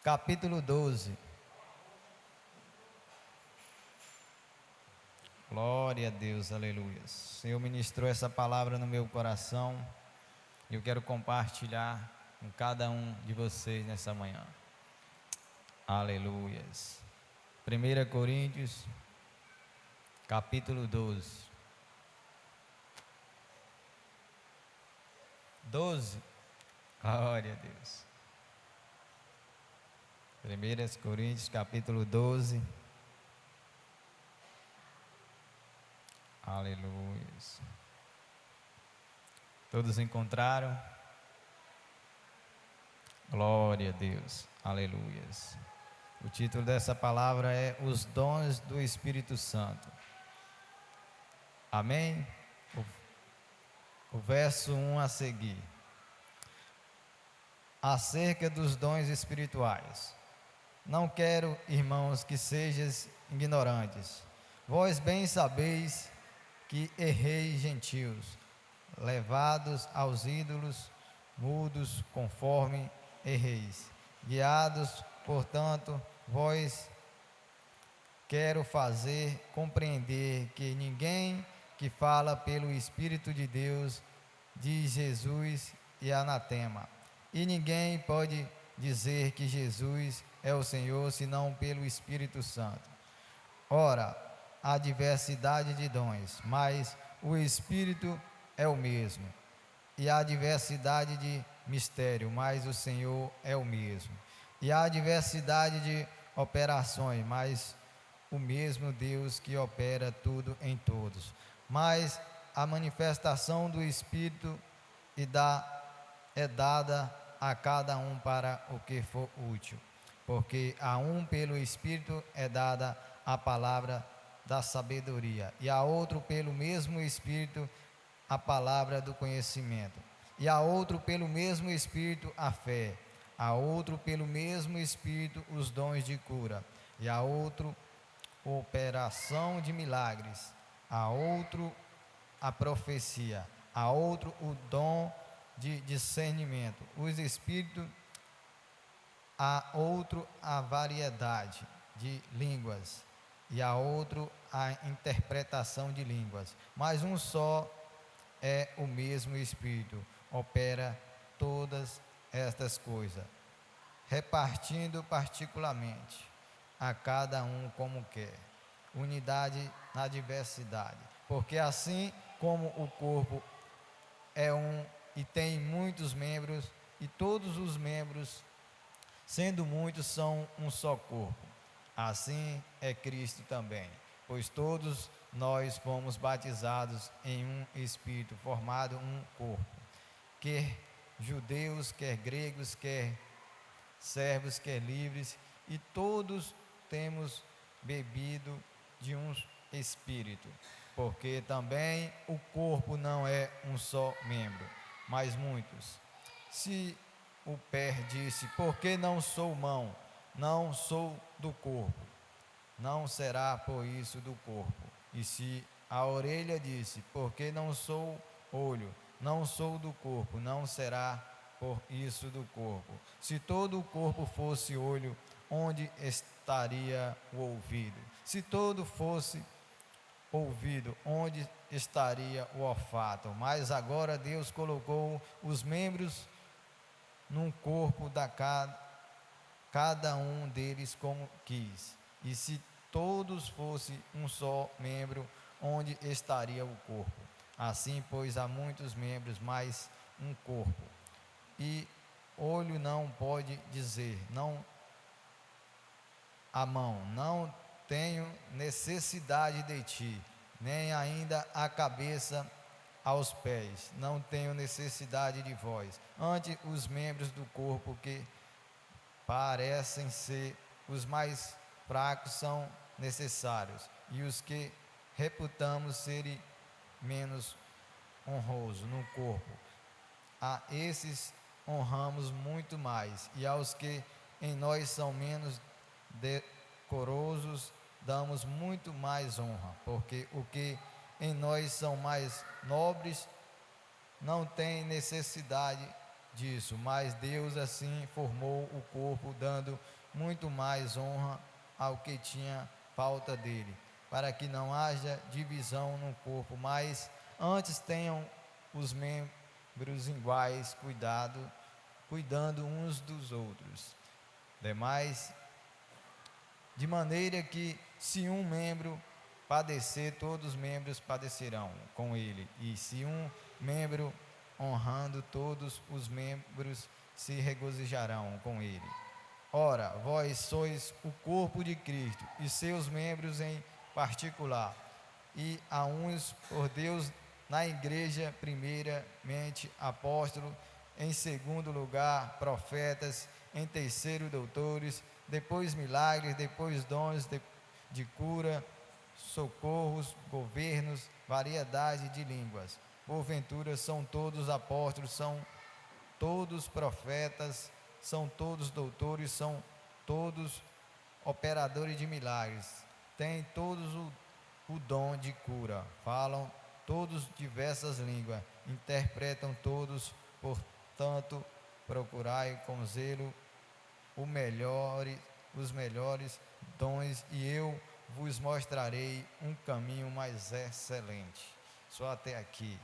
capítulo 12. Glória a Deus, aleluia. O Senhor ministrou essa palavra no meu coração e eu quero compartilhar com cada um de vocês nessa manhã. Aleluias. 1 Coríntios, capítulo 12. 12. Glória a Deus. 1 Coríntios, capítulo 12. Aleluia. Todos encontraram? Glória a Deus. Aleluia. O título dessa palavra é Os Dons do Espírito Santo. Amém? O verso 1 a seguir. Acerca dos dons espirituais. Não quero, irmãos, que sejais ignorantes. Vós bem sabeis que errei gentios, levados aos ídolos, mudos conforme erreis. Guiados, portanto, vós quero fazer compreender que ninguém que fala pelo Espírito de Deus diz Jesus e anatema. E ninguém pode dizer que Jesus é o Senhor senão pelo Espírito Santo. Ora, há diversidade de dons, mas o Espírito é o mesmo. E há diversidade de mistério, mas o Senhor é o mesmo. E há diversidade de operações, mas o mesmo Deus que opera tudo em todos. Mas a manifestação do Espírito é dada a cada um para o que for útil. Porque a um pelo Espírito é dada a palavra da sabedoria, e a outro pelo mesmo Espírito a palavra do conhecimento, e a outro pelo mesmo Espírito a fé, a outro pelo mesmo Espírito os dons de cura, e a outro operação de milagres, a outro a profecia, a outro o dom de discernimento, os Espíritos, a outro a variedade de línguas, e a outro a interpretação de línguas. Mas um só é o mesmo Espírito, opera todas estas coisas, repartindo particularmente a cada um como quer. Unidade na diversidade. Porque assim como o corpo é um e tem muitos membros, e todos os membros, sendo muitos, são um só corpo, assim é Cristo também, pois todos nós fomos batizados em um Espírito, formado um corpo, quer judeus, quer gregos, quer servos, quer livres, e todos temos bebido de um Espírito, porque também o corpo não é um só membro, mas muitos. Se o pé disse, porque não sou mão, não sou do corpo, não será por isso do corpo. E se a orelha disse, porque não sou olho, não sou do corpo, não será por isso do corpo. Se todo o corpo fosse olho, onde estaria o ouvido? Se todo fosse ouvido, onde estaria o olfato? Mas agora Deus colocou os membros num corpo da cada um deles como quis. E se todos fossem um só membro, onde estaria o corpo? Assim, pois, há muitos membros, mas um corpo. E olho não pode dizer, não a mão, não tenho necessidade de ti, nem ainda a cabeça aos pés, não tenho necessidade de vós. Antes, os membros do corpo que parecem ser os mais fracos são necessários, e os que reputamos serem menos honrosos no corpo, a esses honramos muito mais, e aos que em nós são menos decorosos damos muito mais honra, porque o que em nós são mais nobres não tem necessidade disso, mas Deus assim formou o corpo, dando muito mais honra ao que tinha falta dele, para que não haja divisão no corpo, mas antes tenham os membros iguais cuidando uns dos outros. Demais, de maneira que se um membro padecer, todos os membros padecerão com ele, e se um membro honrando, todos os membros se regozijarão com ele. Ora, vós sois o corpo de Cristo, e seus membros em particular, e a uns por Deus na igreja, primeiramente apóstolos, em segundo lugar profetas, em terceiro doutores, depois milagres, depois dons de cura, socorros, governos, variedade de línguas. Porventura são todos apóstolos, são todos profetas, são todos doutores, são todos operadores de milagres, têm todos o dom de cura, falam todos diversas línguas, interpretam todos, portanto, procurai com zelo os melhores dons, e eu vos mostrarei um caminho mais excelente. Só até aqui.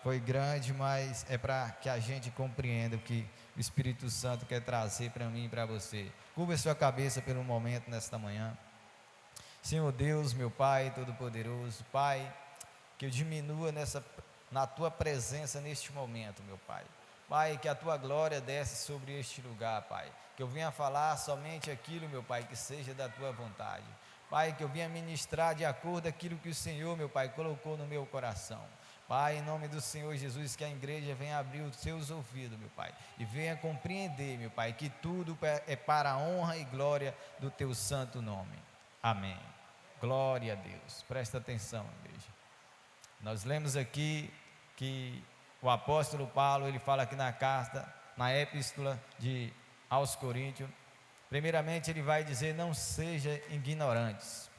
Foi grande, mas é para que a gente compreenda o que o Espírito Santo quer trazer para mim e para você. Curva sua cabeça por um momento nesta manhã. Senhor Deus, meu Pai Todo-Poderoso, Pai, que eu diminua na Tua presença neste momento, meu Pai. Pai, que a Tua glória desce sobre este lugar, Pai. Que eu venha falar somente aquilo, meu Pai, que seja da Tua vontade. Pai, que eu venha ministrar de acordo com aquilo que o Senhor, meu Pai, colocou no meu coração. Pai, em nome do Senhor Jesus, que a igreja venha abrir os seus ouvidos, meu Pai, e venha compreender, meu Pai, que tudo é para a honra e glória do Teu santo nome. Amém. Glória a Deus. Presta atenção, igreja. Nós lemos aqui que o apóstolo Paulo, ele fala aqui na carta, na epístola aos Coríntios, primeiramente ele vai dizer: não sejam ignorantes.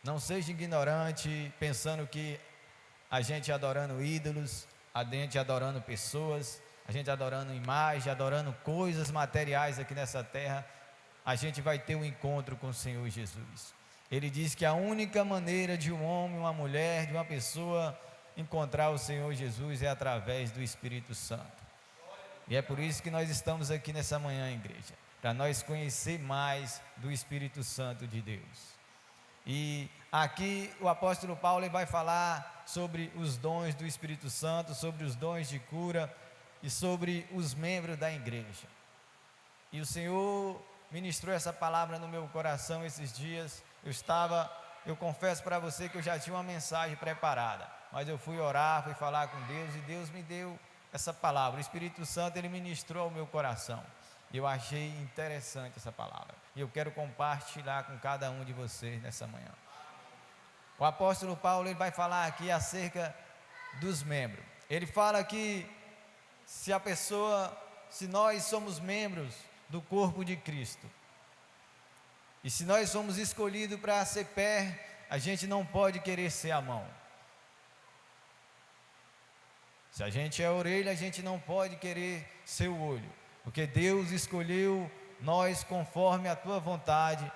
Não seja ignorante pensando que a gente adorando ídolos, a gente adorando pessoas, a gente adorando imagem, adorando coisas materiais aqui nessa terra, a gente vai ter um encontro com o Senhor Jesus. Ele diz que a única maneira de um homem, uma mulher, de uma pessoa encontrar o Senhor Jesus é através do Espírito Santo. E é por isso que nós estamos aqui nessa manhã, igreja, para nós conhecer mais do Espírito Santo de Deus. E aqui o apóstolo Paulo vai falar sobre os dons do Espírito Santo, sobre os dons de cura e sobre os membros da igreja. E o Senhor ministrou essa palavra no meu coração esses dias. Eu confesso para você que eu já tinha uma mensagem preparada, mas eu fui orar, fui falar com Deus, e Deus me deu essa palavra. O Espírito Santo, ele ministrou ao meu coração. Eu achei interessante essa palavra, e eu quero compartilhar com cada um de vocês nessa manhã. O apóstolo Paulo, ele vai falar aqui acerca dos membros. Ele fala que se nós somos membros do corpo de Cristo, e se nós somos escolhidos para ser pé, a gente não pode querer ser a mão. Se a gente é a orelha, a gente não pode querer ser o olho, porque Deus escolheu nós conforme a tua vontade,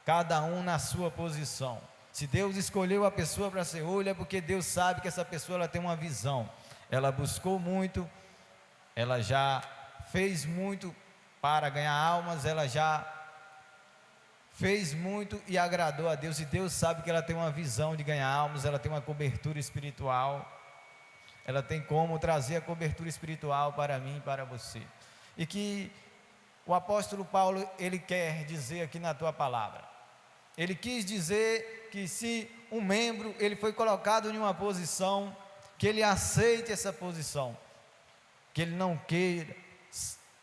cada um na sua posição. Se Deus escolheu a pessoa para ser olho, é porque Deus sabe que essa pessoa ela tem uma visão, ela buscou muito, ela já fez muito para ganhar almas, ela já fez muito e agradou a Deus, e Deus sabe que ela tem uma visão de ganhar almas, ela tem uma cobertura espiritual, ela tem como trazer a cobertura espiritual para mim e para você. E que o apóstolo Paulo, ele quer dizer aqui na tua palavra, ele quis dizer que se um membro, ele foi colocado em uma posição, que ele aceite essa posição, que ele não queira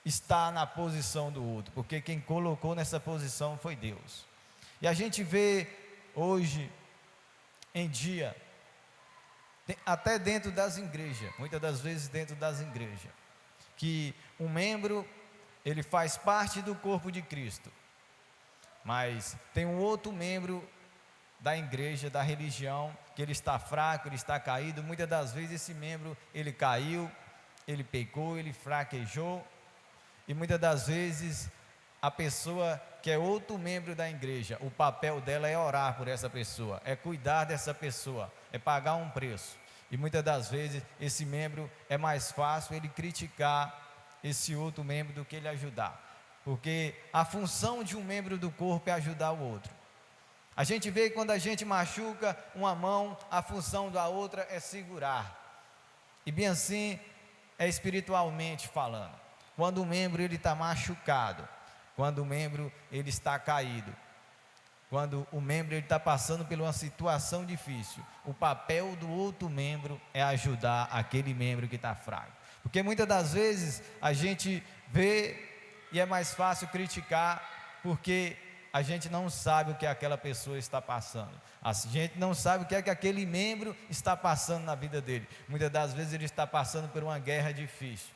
estar na posição do outro, porque quem colocou nessa posição foi Deus. E a gente vê hoje em dia, até dentro das igrejas, muitas das vezes dentro das igrejas, que um membro, ele faz parte do corpo de Cristo, mas tem um outro membro da igreja, da religião, que ele está fraco, ele está caído. Muitas das vezes esse membro, ele caiu, ele pecou, ele fraquejou, e muitas das vezes a pessoa que é outro membro da igreja, o papel dela é orar por essa pessoa, é cuidar dessa pessoa, é pagar um preço. E muitas das vezes esse membro, é mais fácil ele criticar esse outro membro do que ele ajudar, porque a função de um membro do corpo é ajudar o outro. A gente vê que quando a gente machuca uma mão, a função da outra é segurar. E bem assim é espiritualmente falando. Quando o membro ele está machucado, quando o membro ele está caído, quando o membro ele está passando por uma situação difícil, o papel do outro membro é ajudar aquele membro que está fraco. Porque muitas das vezes a gente vê e é mais fácil criticar, porque a gente não sabe o que aquela pessoa está passando, a gente não sabe o que é que aquele membro está passando na vida dele. Muitas das vezes ele está passando por uma guerra difícil,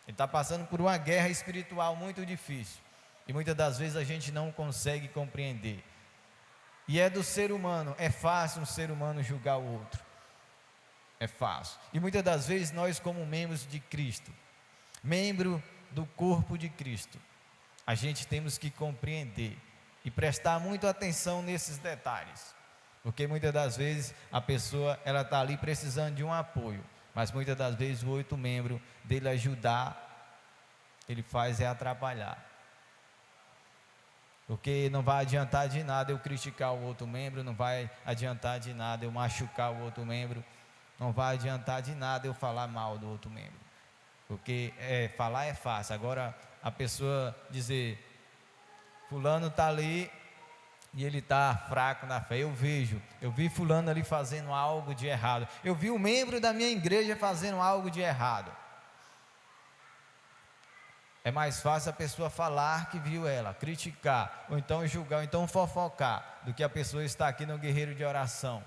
ele está passando por uma guerra espiritual muito difícil, e muitas das vezes a gente não consegue compreender. E é do ser humano, é fácil um ser humano julgar o outro, é fácil. E muitas das vezes nós, como membros de Cristo, membro do corpo de Cristo, a gente temos que compreender e prestar muito atenção nesses detalhes, porque muitas das vezes a pessoa ela está ali precisando de um apoio, mas muitas das vezes o outro membro dele ajudar, ele faz é atrapalhar, porque não vai adiantar de nada eu criticar o outro membro, não vai adiantar de nada eu machucar o outro membro, não vai adiantar de nada eu falar mal do outro membro, porque falar é fácil. Agora a pessoa dizer, fulano está ali e ele está fraco na fé, eu vi fulano ali fazendo algo de errado, eu vi um membro da minha igreja fazendo algo de errado. É mais fácil a pessoa falar que viu ela, criticar, ou então julgar, ou então fofocar, do que a pessoa estar aqui no guerreiro de oração,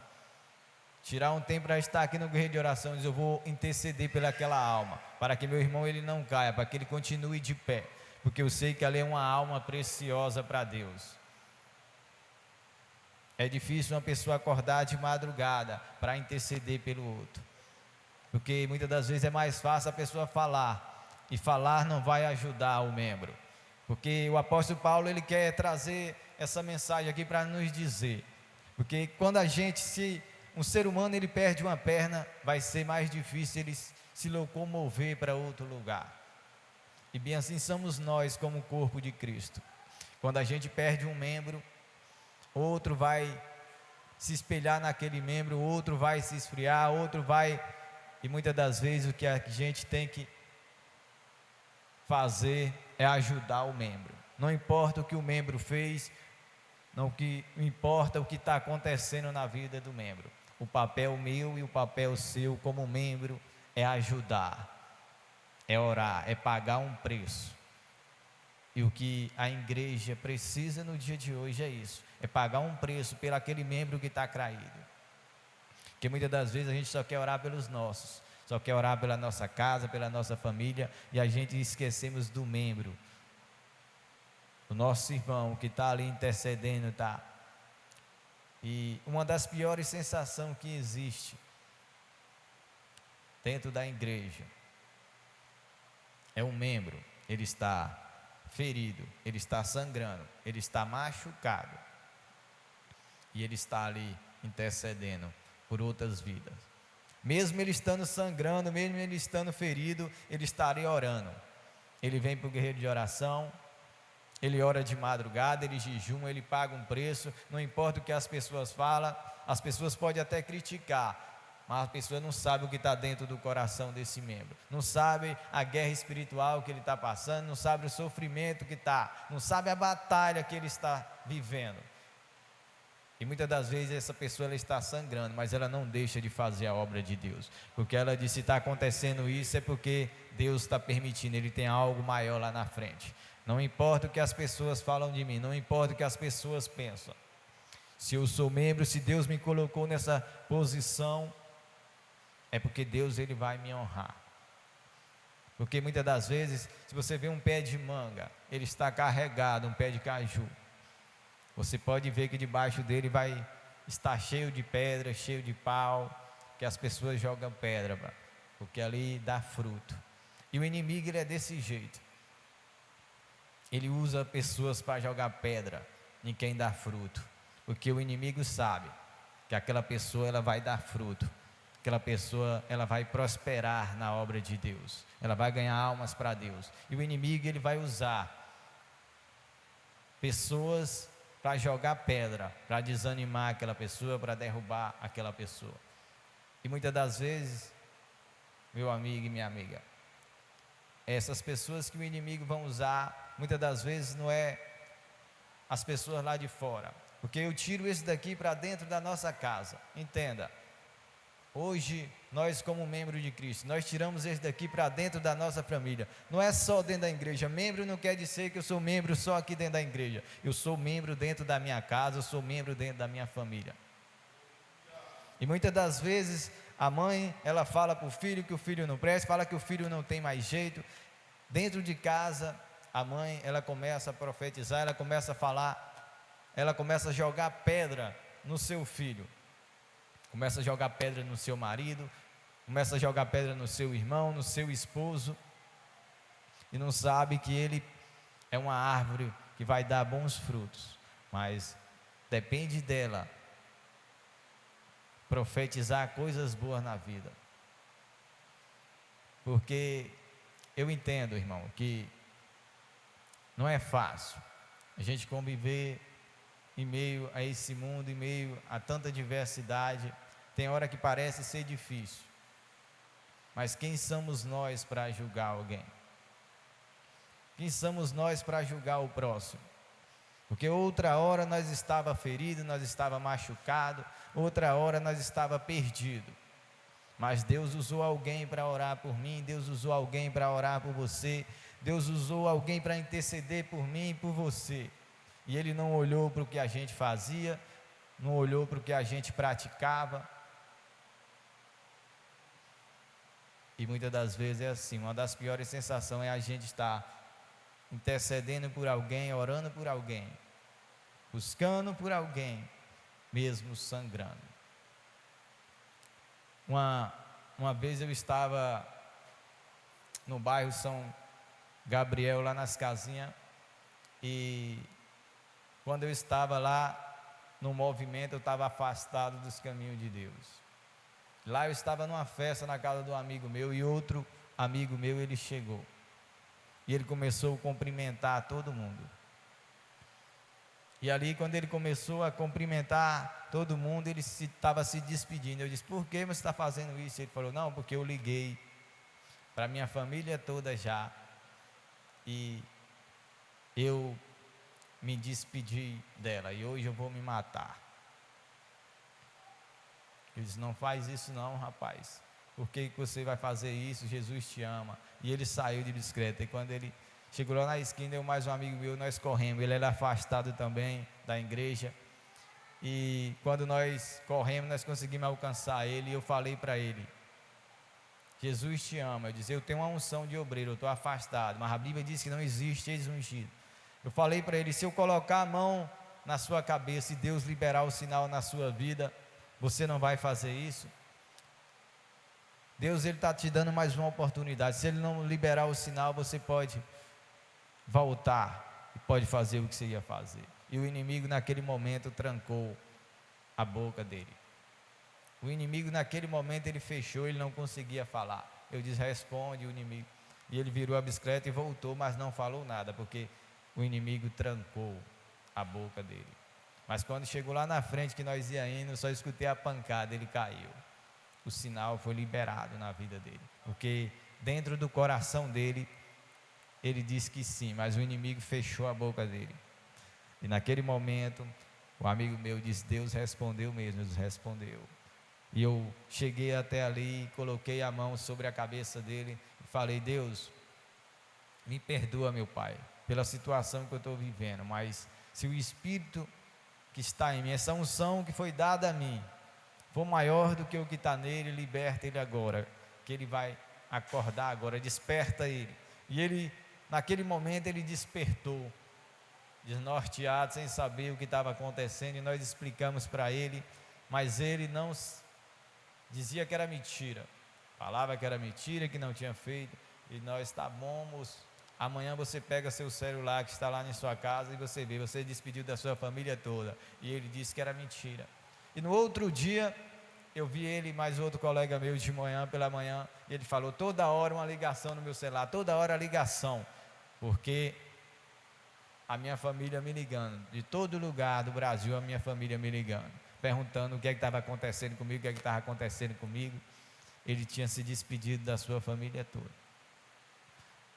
tirar um tempo para estar aqui no guerreiro de oração e dizer, eu vou interceder pelaquela alma, para que meu irmão ele não caia, para que ele continue de pé, porque eu sei que ali é uma alma preciosa para Deus. É difícil uma pessoa acordar de madrugada para interceder pelo outro, porque muitas das vezes é mais fácil a pessoa falar, e falar não vai ajudar o membro, porque o apóstolo Paulo ele quer trazer essa mensagem aqui para nos dizer, porque quando se um ser humano ele perde uma perna, vai ser mais difícil ele se locomover para outro lugar, e bem assim somos nós como corpo de Cristo. Quando a gente perde um membro, outro vai se espelhar naquele membro, outro vai se esfriar, outro vai, e muitas das vezes o que a gente tem que fazer é ajudar o membro, não importa o que o membro fez, não importa o que está acontecendo na vida do membro, o papel meu e o papel seu como membro é ajudar, é orar, é pagar um preço. E o que a igreja precisa no dia de hoje é isso, é pagar um preço pelo aquele membro que está caído, porque muitas das vezes a gente só quer orar pelos nossos, só quer orar pela nossa casa, pela nossa família, e a gente esquecemos do membro, o nosso irmão que está ali intercedendo, tá? E uma das piores sensações que existe dentro da igreja é um membro, ele está ferido, ele está sangrando, ele está machucado, e ele está ali intercedendo por outras vidas. Mesmo ele estando sangrando, mesmo ele estando ferido, ele estaria orando. Ele vem para o guerreiro de oração, ele ora de madrugada, ele jejuma, ele paga um preço, não importa o que as pessoas falam, as pessoas podem até criticar, mas a pessoa não sabe o que está dentro do coração desse membro, não sabe a guerra espiritual que ele está passando, não sabe o sofrimento que está, não sabe a batalha que ele está vivendo. E muitas das vezes essa pessoa ela está sangrando, mas ela não deixa de fazer a obra de Deus, porque ela diz, se está acontecendo isso é porque Deus está permitindo, Ele tem algo maior lá na frente. Não importa o que as pessoas falam de mim, não importa o que as pessoas pensam, se eu sou membro, se Deus me colocou nessa posição, é porque Deus ele vai me honrar. Porque muitas das vezes, se você vê um pé de manga, ele está carregado, um pé de caju, você pode ver que debaixo dele vai está cheio de pedra, cheio de pau, que as pessoas jogam pedra, porque ali dá fruto. E o inimigo, ele é desse jeito. Ele usa pessoas para jogar pedra em quem dá fruto, porque o inimigo sabe que aquela pessoa, ela vai dar fruto, aquela pessoa, ela vai prosperar na obra de Deus, ela vai ganhar almas para Deus. E o inimigo, ele vai usar pessoas para jogar pedra, para desanimar aquela pessoa, para derrubar aquela pessoa. E muitas das vezes, meu amigo e minha amiga, essas pessoas que o inimigo vão usar, muitas das vezes não é as pessoas lá de fora, porque eu tiro esse daqui para dentro da nossa casa. Entenda, hoje nós, como membro de Cristo, nós tiramos esse daqui para dentro da nossa família. Não é só dentro da igreja. Membro não quer dizer que eu sou membro só aqui dentro da igreja. Eu sou membro dentro da minha casa, eu sou membro dentro da minha família. E muitas das vezes a mãe, ela fala para o filho que o filho não presta, fala que o filho não tem mais jeito. Dentro de casa, a mãe, ela começa a profetizar, ela começa a falar, ela começa a jogar pedra no seu filho, começa a jogar pedra no seu marido, começa a jogar pedra no seu irmão, no seu esposo, e não sabe que ele é uma árvore que vai dar bons frutos, mas depende dela profetizar coisas boas na vida. Porque eu entendo, irmão, que não é fácil a gente conviver em meio a esse mundo, em meio a tanta diversidade. Tem hora que parece ser difícil, mas quem somos nós para julgar alguém? Quem somos nós para julgar o próximo? Porque outra hora nós estava ferido, nós estava machucado, outra hora nós estava perdido, mas Deus usou alguém para orar por mim, Deus usou alguém para orar por você, Deus usou alguém para interceder por mim e por você. E Ele não olhou para o que a gente fazia, não olhou para o que a gente praticava. E muitas das vezes é assim, uma das piores sensações é a gente estar intercedendo por alguém, orando por alguém, buscando por alguém, mesmo sangrando. Uma vez eu estava no bairro São Gabriel, lá nas casinhas, e quando eu estava lá no movimento, eu estava afastado dos caminhos de Deus. Lá eu estava numa festa na casa de um amigo meu, e outro amigo meu, ele chegou, e ele começou a cumprimentar todo mundo. E ali, quando ele começou a cumprimentar todo mundo, ele estava se despedindo. Eu disse: por que você está fazendo isso? Ele falou: não, porque eu liguei para minha família toda já, e eu me despedi dela, e hoje eu vou me matar. Eu disse: não faz isso não, rapaz. Por que você vai fazer isso? Jesus te ama. E ele saiu de bicicleta, e quando ele chegou lá na esquina, eu mais um amigo meu, nós corremos. Ele era afastado também da igreja, e quando nós corremos, nós conseguimos alcançar ele, e eu falei para ele: Jesus te ama. Eu disse: eu tenho uma unção de obreiro, eu estou afastado, mas a Bíblia diz que não existe ex-ungido. Eu falei para ele: se eu colocar a mão na sua cabeça e Deus liberar o sinal na sua vida, você não vai fazer isso? Deus, Ele está te dando mais uma oportunidade. Se Ele não liberar o sinal, você pode voltar e pode fazer o que você ia fazer. E o inimigo naquele momento trancou a boca dele. O inimigo naquele momento ele fechou, ele não conseguia falar. Eu disse: responde, o inimigo. E ele virou a bicicleta e voltou, mas não falou nada, porque o inimigo trancou a boca dele. Mas quando chegou lá na frente, que nós ia indo, eu só escutei a pancada, ele caiu. O sinal foi liberado na vida dele, porque dentro do coração dele, ele disse que sim, mas o inimigo fechou a boca dele. E naquele momento, o amigo meu disse: Deus respondeu mesmo. Deus respondeu. E eu cheguei até ali, coloquei a mão sobre a cabeça dele e falei: Deus, me perdoa, meu Pai, pela situação que eu estou vivendo, mas se o Espírito que está em mim, essa unção que foi dada a mim, for maior do que o que está nele, liberta ele agora, que ele vai acordar agora, desperta ele. E ele, naquele momento, ele despertou. desnorteado, sem saber o que estava acontecendo, e nós explicamos para ele, mas ele não dizia que era mentira, falava que era mentira, que não tinha feito, e nós, tá bom, moço, amanhã você pega seu celular que está lá na sua casa e você vê, você despediu da sua família toda, e ele disse que era mentira. E no outro dia, eu vi ele e mais outro colega meu de manhã, pela manhã, e ele falou, toda hora uma ligação no meu celular, toda hora ligação, porque a minha família me ligando, de todo lugar do Brasil, a minha família me ligando, perguntando o que é que estava acontecendo comigo, o que é que estava acontecendo comigo. Ele tinha se despedido da sua família toda,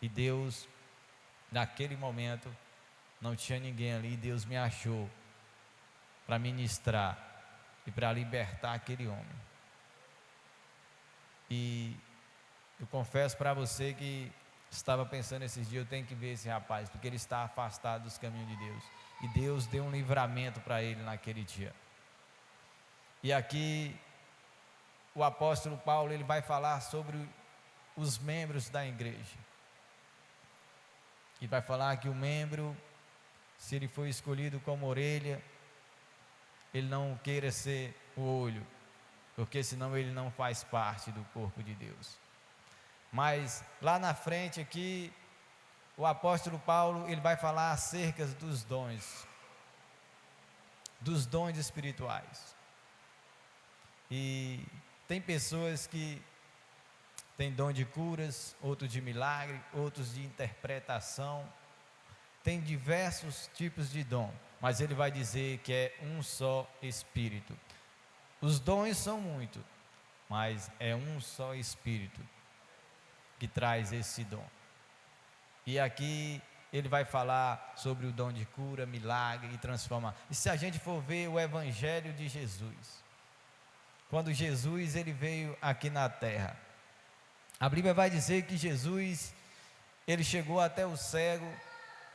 e Deus, naquele momento, não tinha ninguém ali, Deus me achou, para ministrar, e para libertar aquele homem. E eu confesso para você que estava pensando esses dias, eu tenho que ver esse rapaz, porque ele está afastado dos caminhos de Deus, e Deus deu um livramento para ele naquele dia. E aqui o apóstolo Paulo, ele vai falar sobre os membros da igreja, e vai falar que o membro, se ele foi escolhido como orelha, ele não queira ser o olho, porque senão ele não faz parte do corpo de Deus. Mas lá na frente aqui, o apóstolo Paulo, ele vai falar acerca dos dons espirituais. E tem pessoas que têm dom de curas, outros de milagre, outros de interpretação, tem diversos tipos de dom, mas ele vai dizer que é um só Espírito. Os dons são muitos, mas é um só Espírito que traz esse dom. E aqui ele vai falar sobre o dom de cura, milagre e transformar. E se a gente for ver o Evangelho de Jesus, quando Jesus ele veio aqui na terra, a Bíblia vai dizer que Jesus, ele chegou até o cego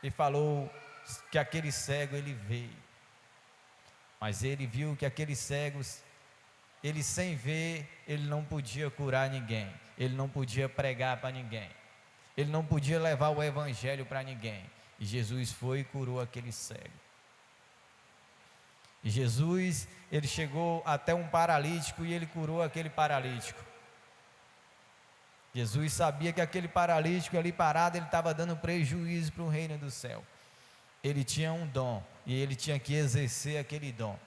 e falou que aquele cego ele veio, mas ele viu que aquele cego, ele sem ver, ele não podia curar ninguém, ele não podia pregar para ninguém, ele não podia levar o evangelho para ninguém, e Jesus foi e curou aquele cego. E Jesus, ele chegou até um paralítico e ele curou aquele paralítico. Jesus sabia que aquele paralítico ali parado, ele estava dando prejuízo para o reino do céu. Ele tinha um dom, e ele tinha que exercer aquele dom.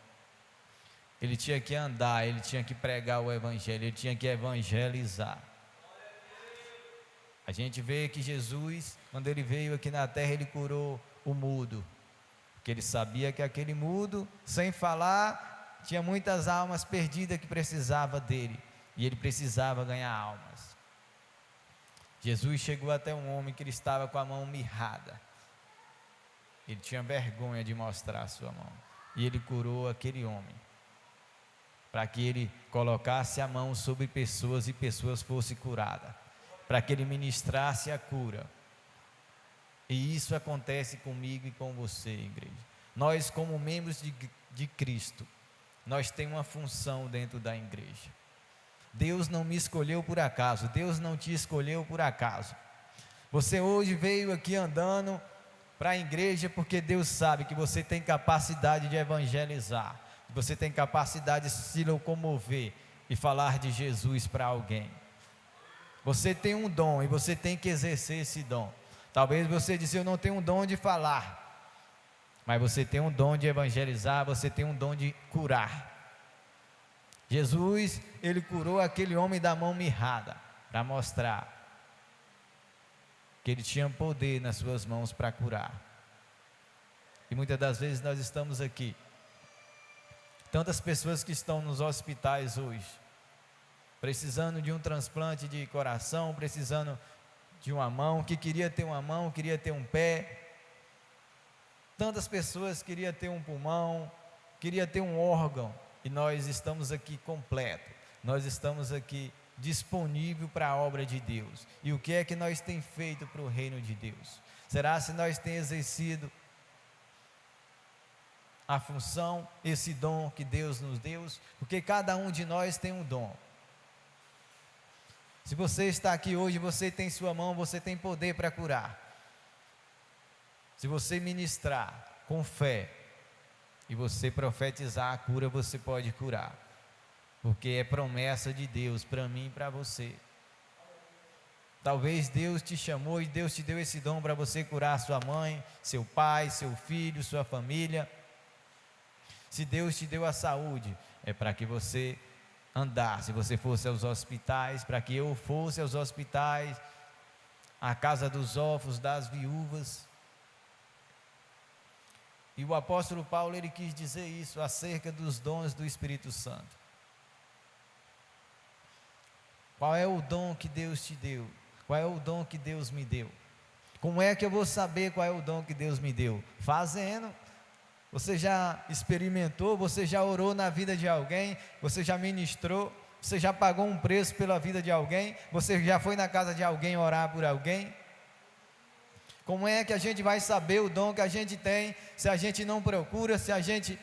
Ele tinha que andar, ele tinha que pregar o evangelho, ele tinha que evangelizar. A gente vê que Jesus, quando ele veio aqui na terra, ele curou o mudo, porque ele sabia que aquele mudo, sem falar, tinha muitas almas perdidas que precisavam dele, e ele precisava ganhar almas. Jesus chegou até um homem que ele estava com a mão mirrada, ele tinha vergonha de mostrar a sua mão, e ele curou aquele homem, para que ele colocasse a mão sobre pessoas e pessoas fossem curadas, para que ele ministrasse a cura. E isso acontece comigo e com você, igreja. Nós, como membros de Cristo, nós temos uma função dentro da igreja. Deus não me escolheu por acaso, Deus não te escolheu por acaso. Você hoje veio aqui andando para a igreja porque Deus sabe que você tem capacidade de evangelizar, você tem capacidade de se locomover e falar de Jesus para alguém. Você tem um dom e você tem que exercer esse dom. Talvez você disse, eu não tenho um dom de falar, mas você tem um dom de evangelizar, você tem um dom de curar. Jesus, ele curou aquele homem da mão mirrada, para mostrar que ele tinha poder nas suas mãos para curar. E muitas das vezes nós estamos aqui, tantas pessoas que estão nos hospitais hoje, precisando de um transplante de coração, precisando de uma mão, que queria ter uma mão, queria ter um pé. Tantas pessoas queriam ter um pulmão, queria ter um órgão, e nós estamos aqui completo, nós estamos aqui disponível para a obra de Deus. E o que é que nós temos feito para o reino de Deus? Será se nós temos exercido a função, esse dom que Deus nos deu? Porque cada um de nós tem um dom. Se você está aqui hoje, você tem sua mão, você tem poder para curar. Se você ministrar, com fé e você profetizar a cura, você pode curar, porque é promessa de Deus para mim e para você. Talvez Deus te chamou e Deus te deu esse dom para você curar sua mãe, seu pai, seu filho, sua família. Se Deus te deu a saúde, é para que você andasse, você fosse aos hospitais, para que eu fosse aos hospitais, à casa dos órfãos, das viúvas. E o apóstolo Paulo, ele quis dizer isso acerca dos dons do Espírito Santo. Qual é o dom que Deus te deu? Qual é o dom que Deus me deu? Como é que eu vou saber qual é o dom que Deus me deu? Fazendo. Você já experimentou? Você já orou na vida de alguém? Você já ministrou? Você já pagou um preço pela vida de alguém? Você já foi na casa de alguém orar por alguém? Como é que a gente vai saber o dom que a gente tem se a gente não procura, se a gente...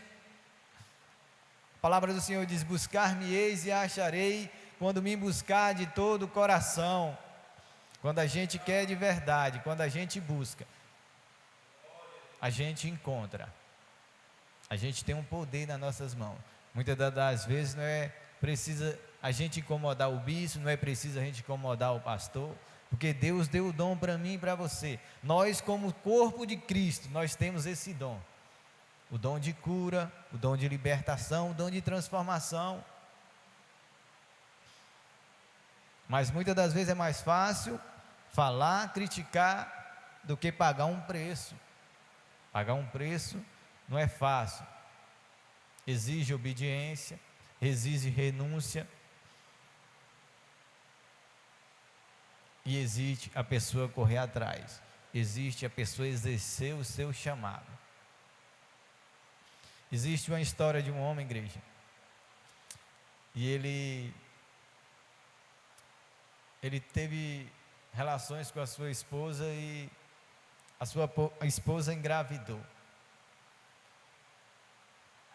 A palavra do Senhor diz: buscar-me-eis e acharei, quando me buscar de todo o coração. Quando a gente quer de verdade, quando a gente busca, a gente encontra. A gente tem um poder nas nossas mãos. Muitas das vezes não é preciso a gente incomodar o bispo, não é preciso a gente incomodar o pastor, porque Deus deu o dom para mim e para você. Nós, como corpo de Cristo, nós temos esse dom. O dom de cura, o dom de libertação, o dom de transformação. Mas muitas das vezes é mais fácil falar, criticar, do que pagar um preço. Pagar um preço não é fácil. Exige obediência, exige renúncia. E existe a pessoa correr atrás. Existe a pessoa exercer o seu chamado. Existe uma história de um homem, igreja. E ele teve relações com a sua esposa e a esposa engravidou.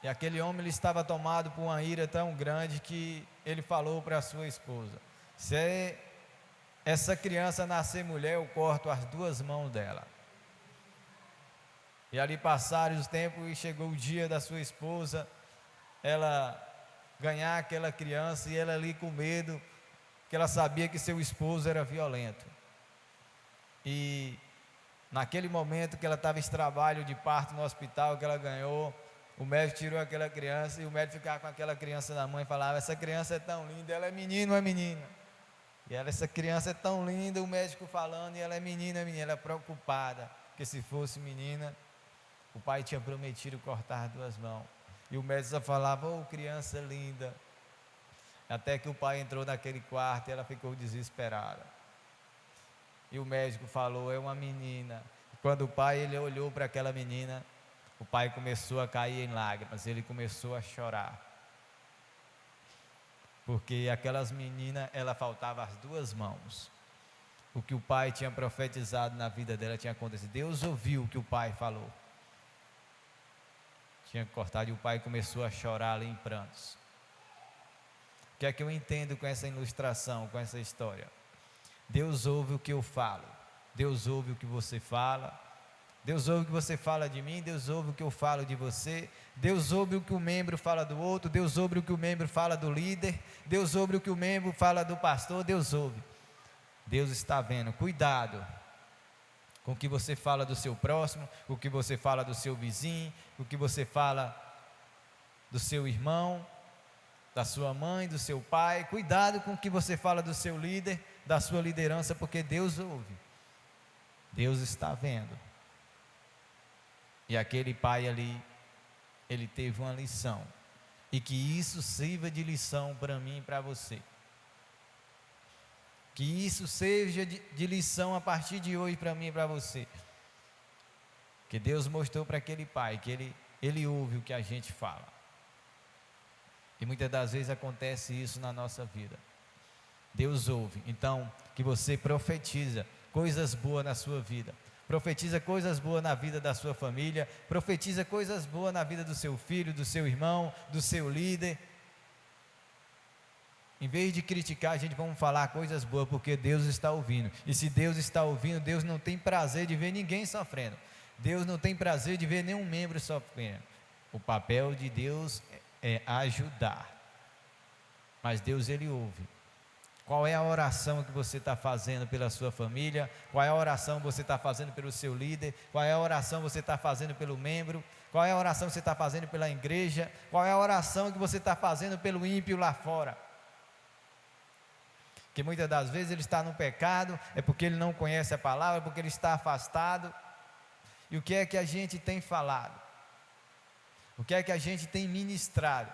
E aquele homem, ele estava tomado por uma ira tão grande que ele falou para a sua esposa: se essa criança nascer mulher, eu corto as 2 mãos dela. E ali passaram os tempos e chegou o dia da sua esposa, ela ganhar aquela criança, e ela ali com medo, porque ela sabia que seu esposo era violento. E naquele momento que ela estava em trabalho de parto no hospital, que ela ganhou, o médico tirou aquela criança, e o médico ficava com aquela criança na mão e falava: essa criança é tão linda, ela é menino ou é menina? E ela: essa criança é tão linda, o médico falando, e ela é menina, ela é preocupada, porque se fosse menina, o pai tinha prometido cortar 2 mãos, e o médico só falava: oh, criança linda. Até que o pai entrou naquele quarto e ela ficou desesperada, e o médico falou: é uma menina. E quando o pai, ele olhou para aquela menina, o pai começou a cair em lágrimas, ele começou a chorar, porque aquelas meninas, ela faltava as 2 mãos. O que o pai tinha profetizado na vida dela tinha acontecido. Deus ouviu o que o pai falou, tinha cortado, e o pai começou a chorar ali em prantos. O que é que eu entendo com essa ilustração, com essa história? Deus ouve o que eu falo, Deus ouve o que você fala, Deus ouve o que você fala de mim, Deus ouve o que eu falo de você, Deus ouve o que o membro fala do outro, Deus ouve o que o membro fala do líder, Deus ouve o que o membro fala do pastor, Deus ouve. Deus está vendo. Cuidado com o que você fala do seu próximo, o que você fala do seu vizinho, o que você fala do seu irmão, da sua mãe, do seu pai. Cuidado com o que você fala do seu líder, da sua liderança, porque Deus ouve. Deus está vendo. E aquele pai ali, ele teve uma lição, e que isso sirva de lição para mim e para você. Que isso seja de lição a partir de hoje para mim e para você. Que Deus mostrou para aquele pai que ele ouve o que a gente fala. E muitas das vezes acontece isso na nossa vida. Deus ouve. Então, que você profetiza coisas boas na sua vida. Profetiza coisas boas na vida da sua família. Profetiza coisas boas na vida do seu filho, do seu irmão, do seu líder. Em vez de criticar, a gente vamos falar coisas boas, porque Deus está ouvindo. E se Deus está ouvindo, Deus não tem prazer de ver ninguém sofrendo. Deus não tem prazer de ver nenhum membro sofrendo. O papel de Deus é ajudar. Mas Deus, Ele ouve. Qual é a oração que você está fazendo pela sua família? Qual é a oração que você está fazendo pelo seu líder? Qual é a oração que você está fazendo pelo membro? Qual é a oração que você está fazendo pela igreja? Qual é a oração que você está fazendo pelo ímpio lá fora? Que muitas das vezes ele está no pecado, é porque ele não conhece a palavra, é porque ele está afastado. E o que é que a gente tem falado? O que é que a gente tem ministrado?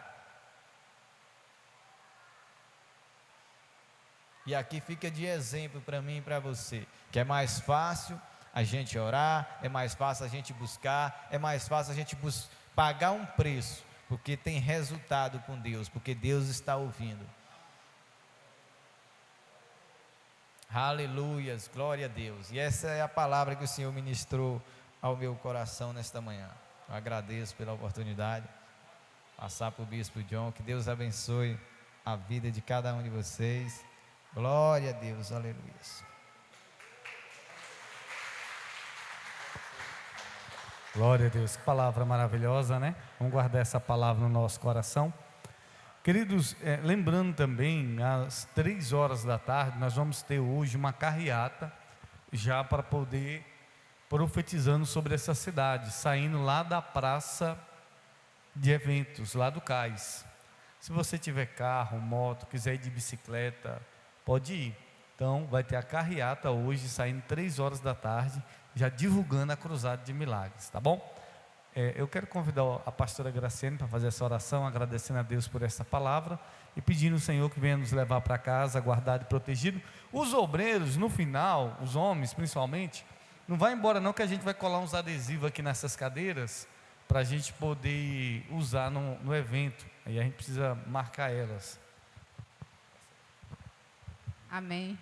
E aqui fica de exemplo para mim e para você, que é mais fácil a gente orar, é mais fácil a gente buscar, é mais fácil a gente pagar um preço, porque tem resultado com Deus, porque Deus está ouvindo. Aleluias, glória a Deus. E essa é a palavra que o Senhor ministrou ao meu coração nesta manhã. Eu agradeço pela oportunidade, passar para o Bispo John, que Deus abençoe a vida de cada um de vocês. Glória a Deus, aleluia. Glória a Deus, que palavra maravilhosa, né? Vamos guardar essa palavra no nosso coração. Queridos, lembrando também, às 3 horas da tarde, nós vamos ter hoje uma carreata, já para poder profetizando sobre essa cidade, saindo lá da praça de eventos, lá do Cais. Se você tiver carro, moto, quiser ir de bicicleta, pode ir. Então vai ter a carreata hoje, saindo 3 horas da tarde, já divulgando a Cruzada de Milagres, tá bom? Eu quero convidar a pastora Graciane para fazer essa oração, agradecendo a Deus por essa palavra e pedindo ao Senhor que venha nos levar para casa, guardado e protegido. Os obreiros, no final, os homens principalmente, não vai embora não, que a gente vai colar uns adesivos aqui nessas cadeiras, para a gente poder usar no evento, aí a gente precisa marcar elas. Amém.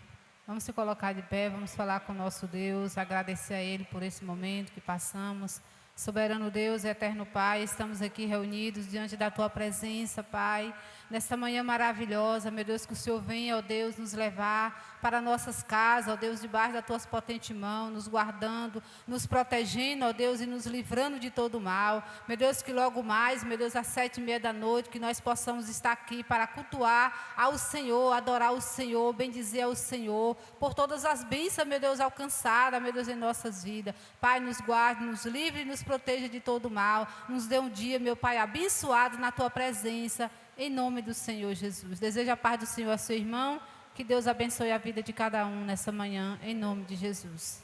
Vamos se colocar de pé, vamos falar com o nosso Deus, agradecer a Ele por esse momento que passamos. Soberano Deus, eterno Pai, estamos aqui reunidos diante da Tua presença, Pai, nesta manhã maravilhosa, meu Deus, que o Senhor venha, ó Deus, nos levar para nossas casas, ó Deus, debaixo das Tuas potentes mãos, nos guardando, nos protegendo, ó Deus, e nos livrando de todo mal. Meu Deus, que logo mais, meu Deus, às 7:30 da noite, que nós possamos estar aqui para cultuar ao Senhor, adorar o Senhor, bendizer ao Senhor, por todas as bênçãos, meu Deus, alcançadas, meu Deus, em nossas vidas. Pai, nos guarde, nos livre e nos proteja de todo mal. Nos dê um dia, meu Pai, abençoado na Tua presença, em nome do Senhor Jesus. Desejo a paz do Senhor a seu irmão. Que Deus abençoe a vida de cada um nessa manhã, em nome de Jesus.